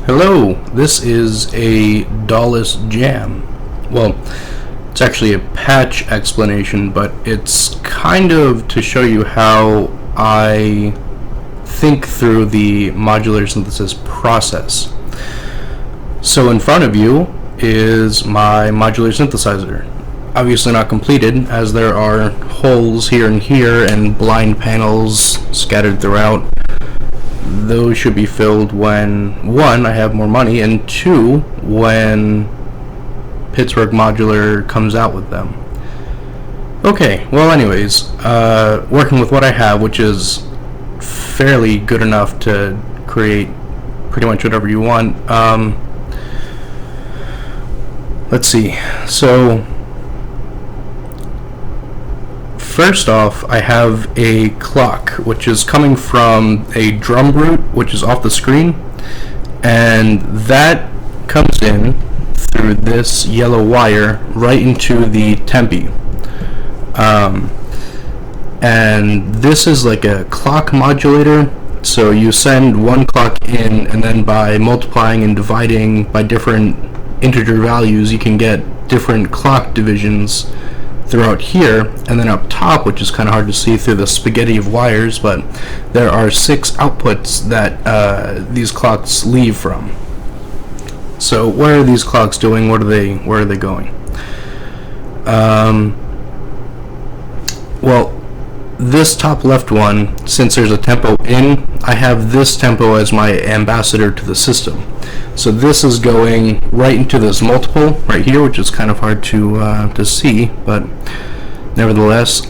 Hello, this is a Dallas jam. Well, it's actually a patch explanation, but it's kind of to show you how I think through the modular synthesis process. So in front of you is my modular synthesizer. Obviously not completed, as there are holes here and here and blind panels scattered throughout. Those should be filled when, one, I have more money, and two, when Pittsburgh Modular comes out with them. Okay, well anyways, working with what I have, which is fairly good enough to create pretty much whatever you want. Let's see, so first off, I have a clock, which is coming from a drum root, which is off the screen, and that comes in through this yellow wire right into the tempi. And this is like a clock modulator, so you send one clock in, and then by multiplying and dividing by different integer values, you can get different clock divisions throughout here. And then up top, which is kind of hard to see through the spaghetti of wires, but there are 6 outputs that these clocks leave from. So what are these clocks doing? Where are they going? Well, this top left one, since there's a tempo in, I have this tempo as my ambassador to the system. So this is going right into this multiple right here, which is kind of hard to see, but nevertheless,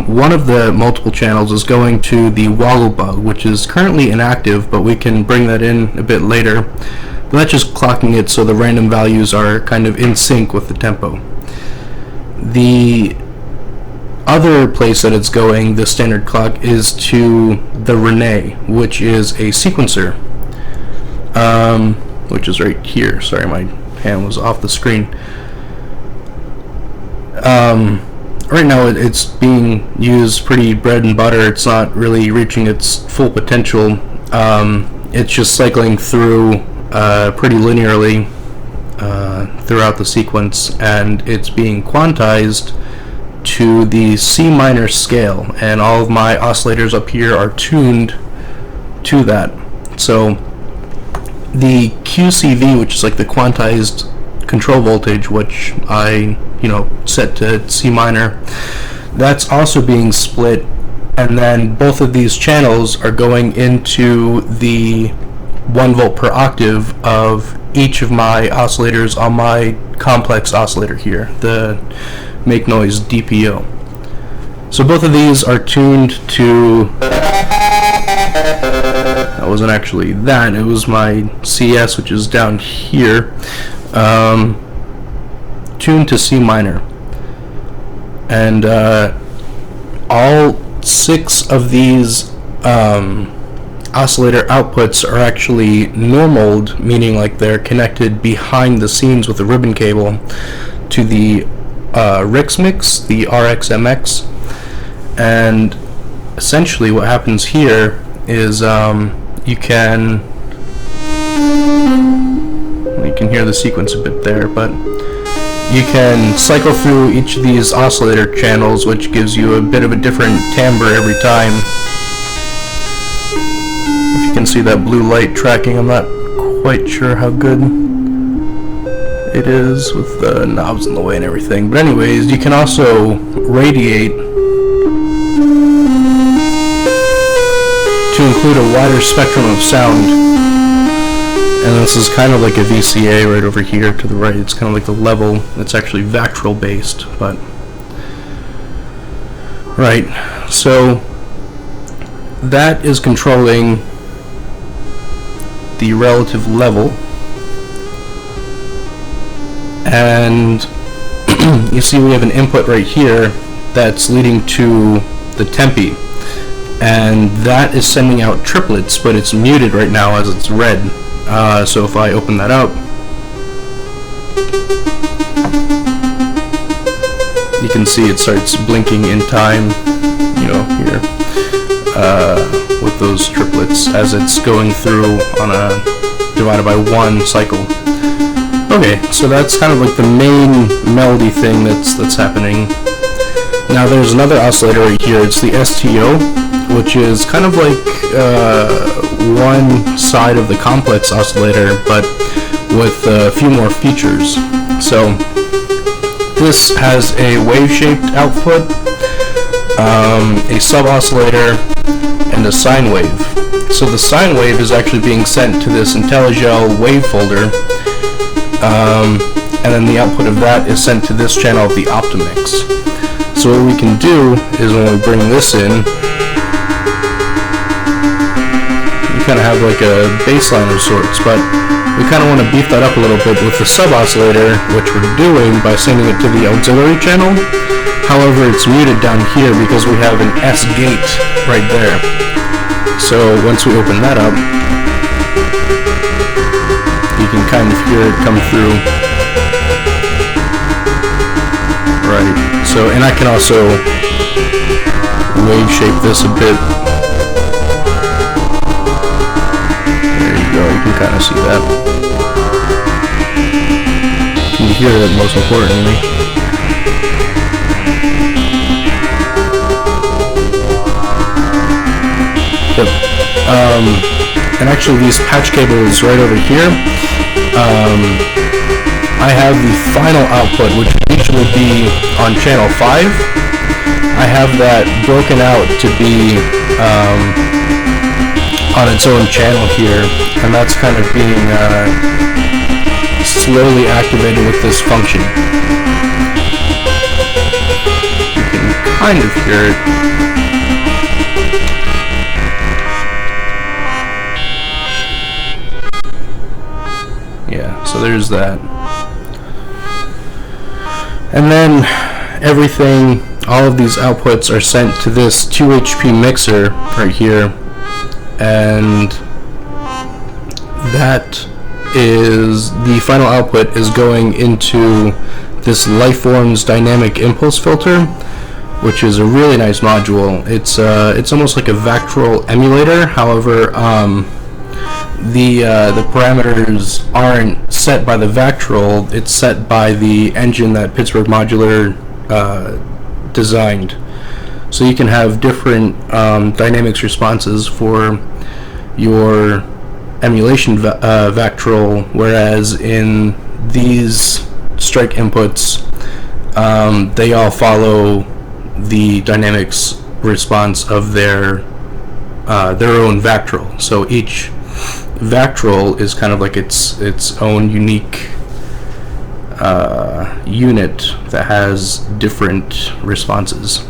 one of the multiple channels is going to the woggle bug, which is currently inactive, but we can bring that in a bit later. But that's just clocking it so the random values are kind of in sync with the tempo. The other place that it's going, the standard clock, is to the Renee, which is a sequencer, which is right here. Sorry, my hand was off the screen. Right now it's being used pretty bread and butter. It's not really reaching its full potential. It's just cycling through pretty linearly throughout the sequence, and it's being quantized to the C minor scale, and all of my oscillators up here are tuned to that. So the QCV, which is like the quantized control voltage, which I set to C minor, that's also being split, and then both of these channels are going into the 1 volt per octave of each of my oscillators on my complex oscillator here, the make noise DPO. So both of these are tuned to, that wasn't actually that, it was my CS, which is down here, tuned to C minor. And all 6 of these oscillator outputs are actually normaled, meaning like they're connected behind the scenes with a ribbon cable to the RX mix, the RXMX, and essentially what happens here is you can hear the sequence a bit there, but you can cycle through each of these oscillator channels, which gives you a bit of a different timbre every time. If you can see that blue light tracking, I'm not quite sure how good it is with the knobs in the way and everything, but anyways, you can also radiate to include a wider spectrum of sound, and this is kind of like a VCA right over here to the right. It's kind of like the level. It's actually Vactrol based, but right, so that is controlling the relative level. And you see we have an input right here that's leading to the tempi, and that is sending out triplets, but it's muted right now as it's red. So if I open that up, you can see it starts blinking in time, here, with those triplets as it's going through on a divided by 1 cycle. Okay, so that's kind of like the main melody thing that's happening. Now there's another oscillator right here. It's the STO, which is kind of like one side of the complex oscillator, but with a few more features. So this has a wave-shaped output, a sub-oscillator, and a sine wave. So the sine wave is actually being sent to this IntelliGel wave folder, and then the output of that is sent to this channel of the Optimix. So what we can do is when we bring this in, you kind of have like a baseline of sorts, but we kind of want to beef that up a little bit with the sub-oscillator, which we're doing by sending it to the auxiliary channel. However, it's muted down here because we have an S gate right there. So once we open that up, you can kind of hear it come through. Right, so, and I can also wave shape this a bit. There you go, you can kind of see that. You can hear it most importantly. Yep. And actually these patch cables right over here, I have the final output, which usually would be on channel 5. I have that broken out to be on its own channel here, and that's kind of being slowly activated with this function. You can kind of hear it. Yeah, so there's that. And then everything, all of these outputs are sent to this 2 HP mixer right here, and that is the final output is going into this Lifeform's dynamic impulse filter, which is a really nice module. It's almost like a Vactrol emulator. However, the parameters aren't set by the Vactrol, it's set by the engine that Pittsburgh Modular designed. So you can have different dynamics responses for your emulation Vactrol, whereas in these strike inputs, they all follow the dynamics response of their own Vactrol. So each Vactrol is kind of like its own unique unit that has different responses.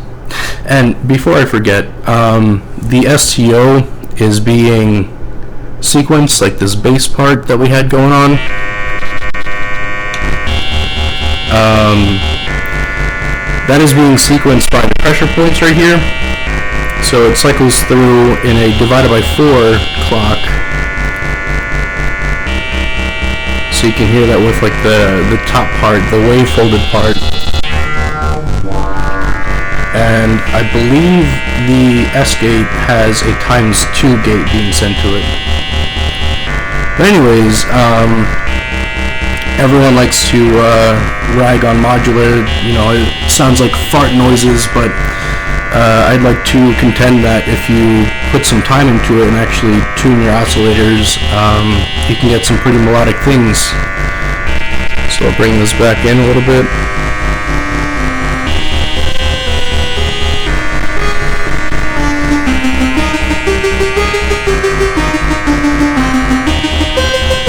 And before I forget, the STO is being sequenced, like this bass part that we had going on. That is being sequenced by the pressure points right here. So it cycles through in a divided by 4 clock. So you can hear that with like the top part, the wave folded part. And I believe the S gate has a ×2 gate being sent to it. But anyways, everyone likes to rag on Modular. You know, it sounds like fart noises, but I'd like to contend that if you put some time into it and actually tune your oscillators, you can get some pretty melodic things. So I'll bring this back in a little bit.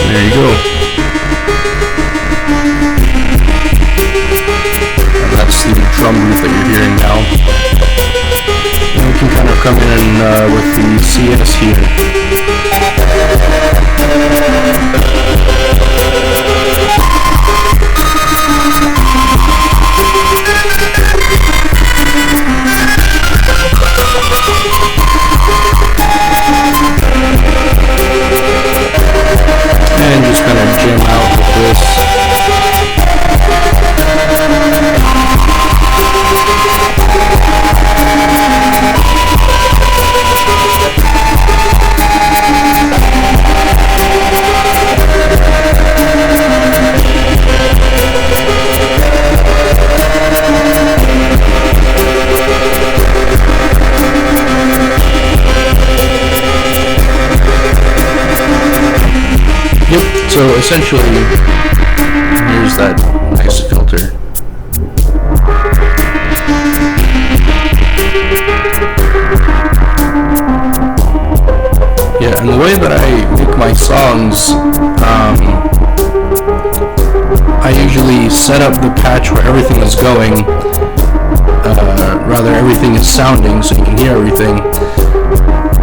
There you go. And that's the drum loop that you're hearing now. And we can kind of come in with the CS here. And just kind of jam out with this. Yep, so essentially, here's that nice filter. Yeah, and the way that I make my songs, I usually set up the patch where everything is going, rather everything is sounding so you can hear everything,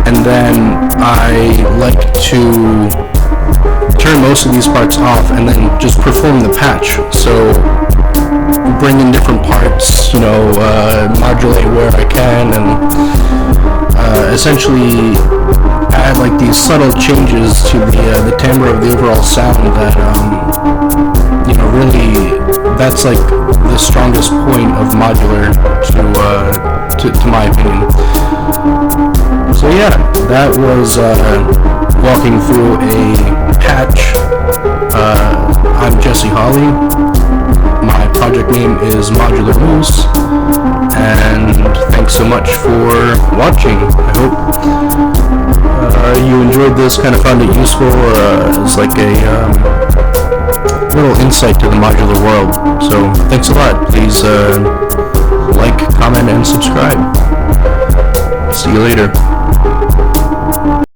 and then I like to turn most of these parts off and then just perform the patch. So bring in different parts, modulate where I can, and essentially add like these subtle changes to the timbre of the overall sound that really, that's like the strongest point of Modular to my opinion. So yeah, that was walking through a patch. I'm Jesse Hawley. My project name is Modular Moose, and thanks so much for watching. I hope you enjoyed this, kind of found it useful, as like a little insight to the modular world. So thanks a lot. Please like, comment, and subscribe. See you later.